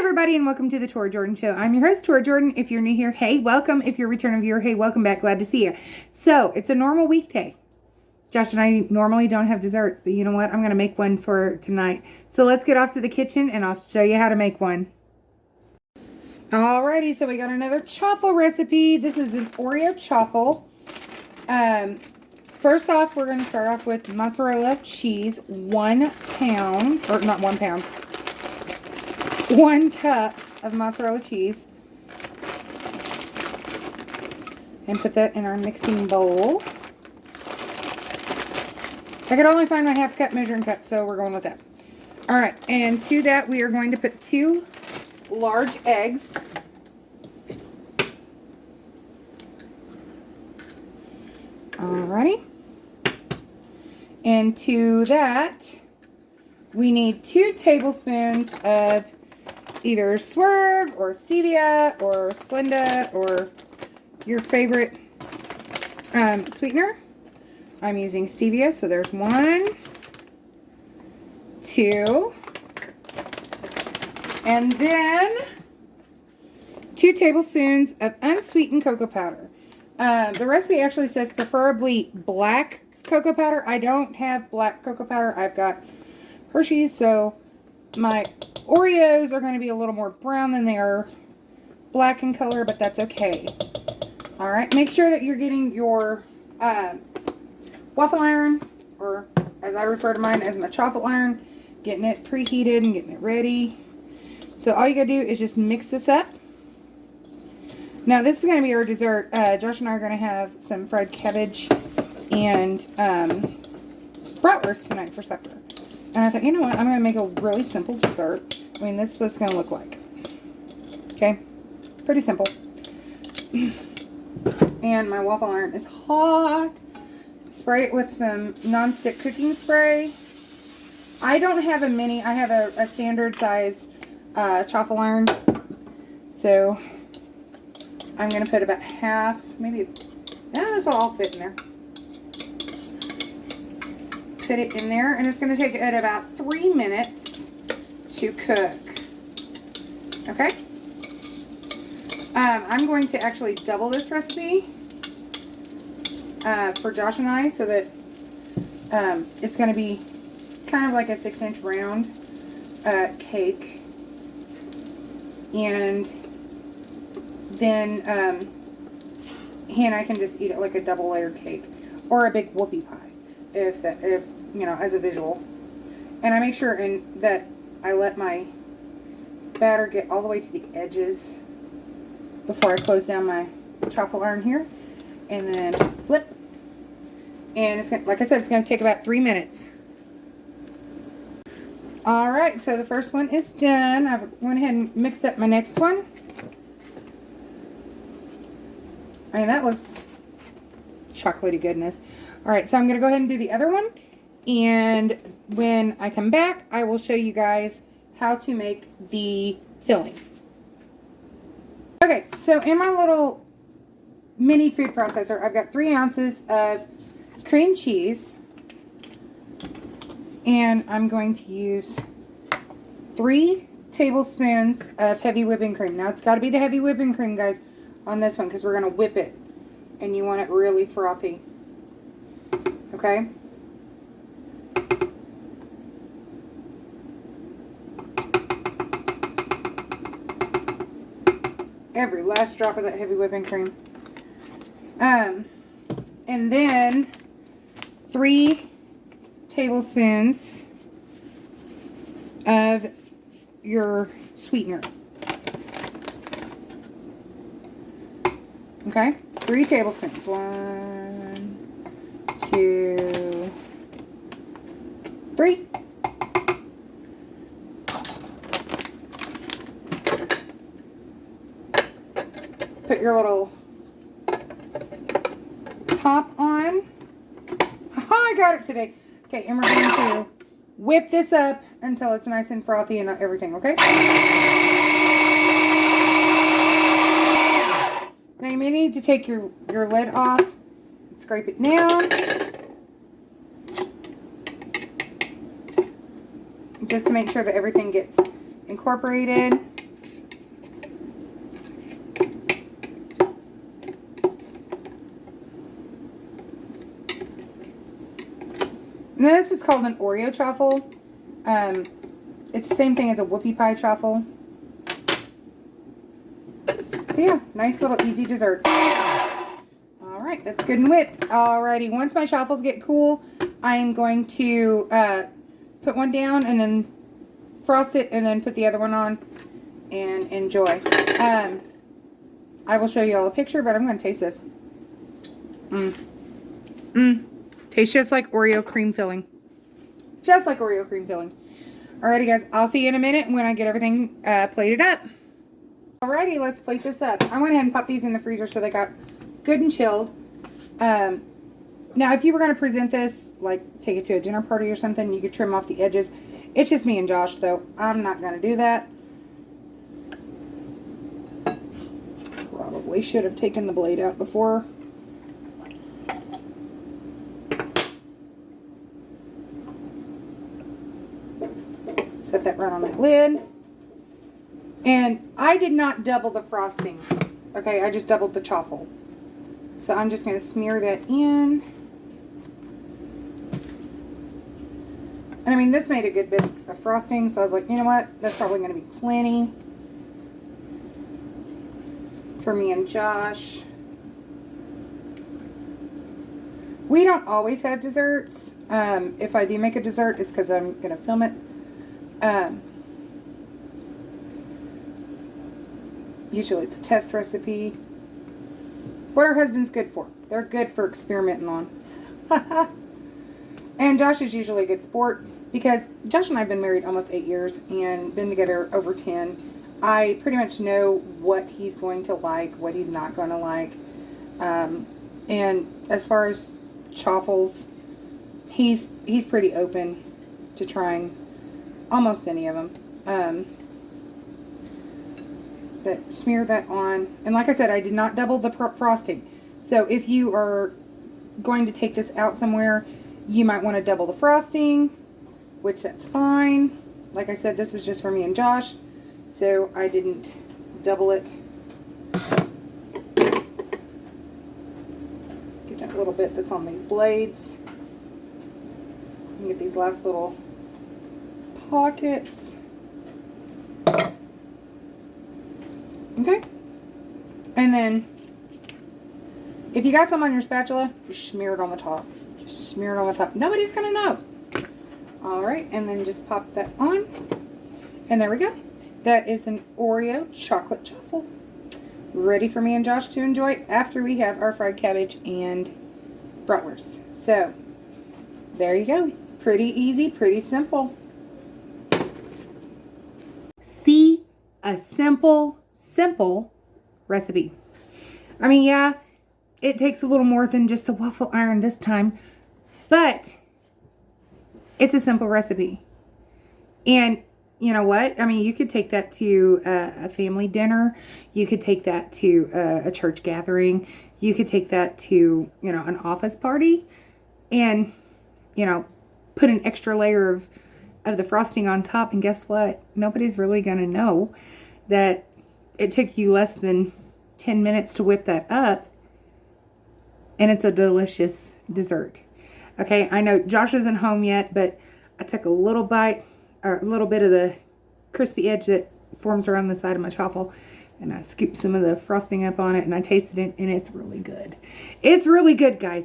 everybody, and welcome to the Tora Jordan Show. I'm your host, Tora Jordan. If you're new here, hey, welcome. If you're a returning viewer, hey, welcome back. Glad to see you. So, it's a normal weekday. Josh and I normally don't have desserts, but you know what? I'm going to make one for tonight. So, let's get off to the kitchen, and I'll show you how to make one. Alrighty, so we got another chaffle recipe. This is an Oreo Chaffle. First off, we're going to start off with mozzarella cheese, 1 pound, or not 1 pound. 1 cup of mozzarella cheese, and put that in our mixing bowl. I could only find my half cup measuring cup, so we're going with that. Alright, and to that we are going to put 2 large eggs. Alrighty. And to that we need 2 tablespoons of either Swerve or Stevia or Splenda or your favorite sweetener. I'm using Stevia, so there's 1, 2, and then 2 tablespoons of unsweetened cocoa powder. The recipe actually says preferably black cocoa powder. I don't have black cocoa powder. I've got Hershey's, so my Oreos are going to be a little more brown than they are black in color, but that's okay. Alright, make sure that you're getting your waffle iron, or as I refer to mine as my chaffle iron, getting it preheated and getting it ready. So all you gotta do is just mix this up. Now this is going to be our dessert. Josh and I are going to have some fried cabbage and bratwurst tonight for supper. And I thought, you know what, I'm going to make a really simple dessert. I mean, this is what it's going to look like. Okay? Pretty simple. And my waffle iron is hot. Spray it with some non-stick cooking spray. I don't have a mini. I have a standard size chaffle iron. So, I'm going to put about half, maybe, this will all fit in there. Put it in there, and it's going to take it about 3 minutes to cook. Okay? I'm going to actually double this recipe for Josh and I, so that it's going to be kind of like a 6-inch round cake. And then he and I can just eat it like a double layered cake, or a big whoopie pie, if you know, as a visual. And I make sure that I let my batter get all the way to the edges before I close down my chaffle iron here, and then flip. And it's gonna, like I said, it's going to take about 3 minutes. Alright, so the first one is done. I went ahead and mixed up my next one. I mean, that looks chocolatey goodness. Alright, so I'm going to go ahead and do the other one. And when I come back, I will show you guys how to make the filling. Okay, so in my little mini food processor, I've got 3 ounces of cream cheese. And I'm going to use 3 tablespoons of heavy whipping cream. Now, it's got to be the heavy whipping cream, guys, on this one, because we're going to whip it. And you want it really frothy. Okay? Every last drop of that heavy whipping cream. And then 3 tablespoons of your sweetener. Okay? 3 tablespoons. 1, 2, 3. Put your little top on. I got it today. Okay, and we're going to whip this up until it's nice and frothy and everything, okay? Now you may need to take your lid off and scrape it down. Just to make sure that everything gets incorporated. And this is called an Oreo Chaffle. It's the same thing as a whoopie pie chaffle. But yeah, nice little easy dessert. Alright, that's good and whipped. Alrighty, once my chaffles get cool, I'm going to put one down and then frost it and then put the other one on and enjoy. I will show you all a picture, but I'm going to taste this. Tastes just like Oreo cream filling. Just like Oreo cream filling. Alrighty guys, I'll see you in a minute when I get everything plated up. Alrighty, let's plate this up. I went ahead and popped these in the freezer so they got good and chilled. Now if you were going to present this, like take it to a dinner party or something, you could trim off the edges. It's just me and Josh, so I'm not going to do that. Probably should have taken the blade out before. Set that right on that lid. And I did not double the frosting. Okay, I just doubled the chaffle. So I'm just going to smear that in. And I mean, this made a good bit of frosting, so I was like, you know what? That's probably going to be plenty for me and Josh. We don't always have desserts. If I do make a dessert, it's because I'm going to film it. Usually it's a test recipe. What are husbands good for? They're good for experimenting on. And Josh is usually a good sport because Josh and I have been married almost 8 years and been together over 10. I pretty much know what he's going to like, what he's not going to like. And as far as chaffles, he's pretty open to trying almost any of them. But smear that on. And like I said, I did not double the frosting. So if you are going to take this out somewhere, you might want to double the frosting, which that's fine. Like I said, this was just for me and Josh, so I didn't double it. Get that little bit that's on these blades. And get these last little pockets. Okay. And then, if you got some on your spatula, just smear it on the top. Just smear it on the top. Nobody's going to know. Alright, and then just pop that on. And there we go. That is an Oreo chocolate chaffle. Ready for me and Josh to enjoy after we have our fried cabbage and bratwurst. So, there you go. Pretty easy, pretty simple. See? A simple recipe. I mean, yeah, it takes a little more than just the waffle iron this time, but it's a simple recipe. And you know what? I mean, you could take that to a family dinner. You could take that to a church gathering. You could take that to, you know, an office party and, you know, put an extra layer of the frosting on top. And guess what? Nobody's really going to know that it took you less than 10 minutes to whip that up. And it's a delicious dessert. Okay, I know Josh isn't home yet, but I took a little bite, or a little bit of the crispy edge that forms around the side of my chaffle, and I scooped some of the frosting up on it, and I tasted it, and it's really good. It's really good, guys.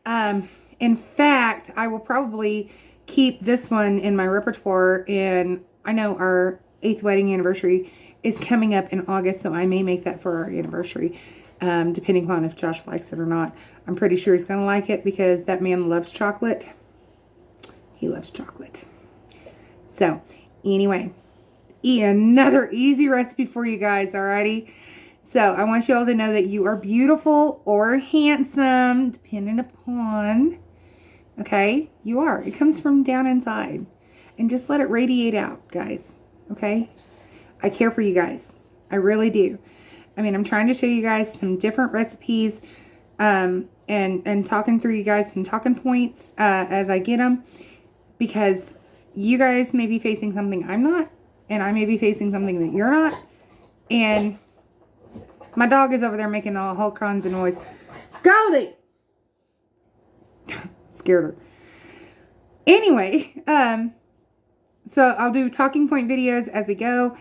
In fact, I will probably keep this one in my repertoire, and I know our 8th wedding anniversary is coming up in August, so I may make that for our anniversary, depending on if Josh likes it or not. I'm pretty sure he's going to like it because that man loves chocolate. He loves chocolate. So, anyway, another easy recipe for you guys, alrighty? So, I want you all to know that you are beautiful or handsome, depending upon, okay? You are. It comes from down inside. And just let it radiate out, guys, okay? I care for you guys. I really do. I mean, I'm trying to show you guys some different recipes and talking through you guys some talking points as I get them, because you guys may be facing something I'm not, and I may be facing something that you're not, and my dog is over there making all kinds of noise. Goldie! Scared her. Anyway, so I'll do talking point videos as we go,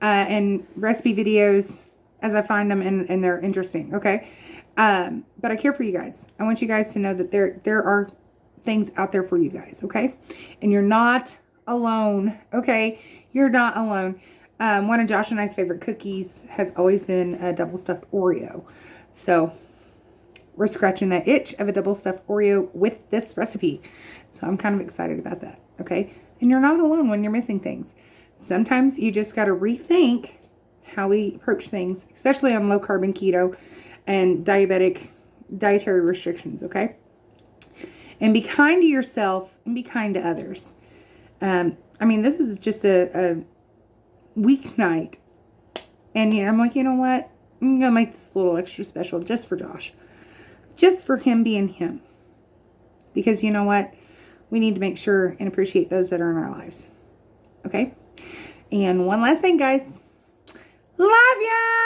and recipe videos as I find them and they're interesting, okay? But I care for you guys. I want you guys to know that there are things out there for you guys, okay? And you're not alone, okay? You're not alone. One of Josh and I's favorite cookies has always been a double stuffed Oreo. So we're scratching that itch of a double stuffed Oreo with this recipe. So I'm kind of excited about that, okay? And you're not alone when you're missing things. Sometimes you just got to rethink how we approach things, especially on low carb and keto and dietary restrictions, okay? And be kind to yourself and be kind to others. I mean, this is just a weeknight. And yeah, I'm like, you know what? I'm going to make this a little extra special just for Josh. Just for him being him. Because you know what? We need to make sure and appreciate those that are in our lives. Okay? And one last thing, guys. Love ya!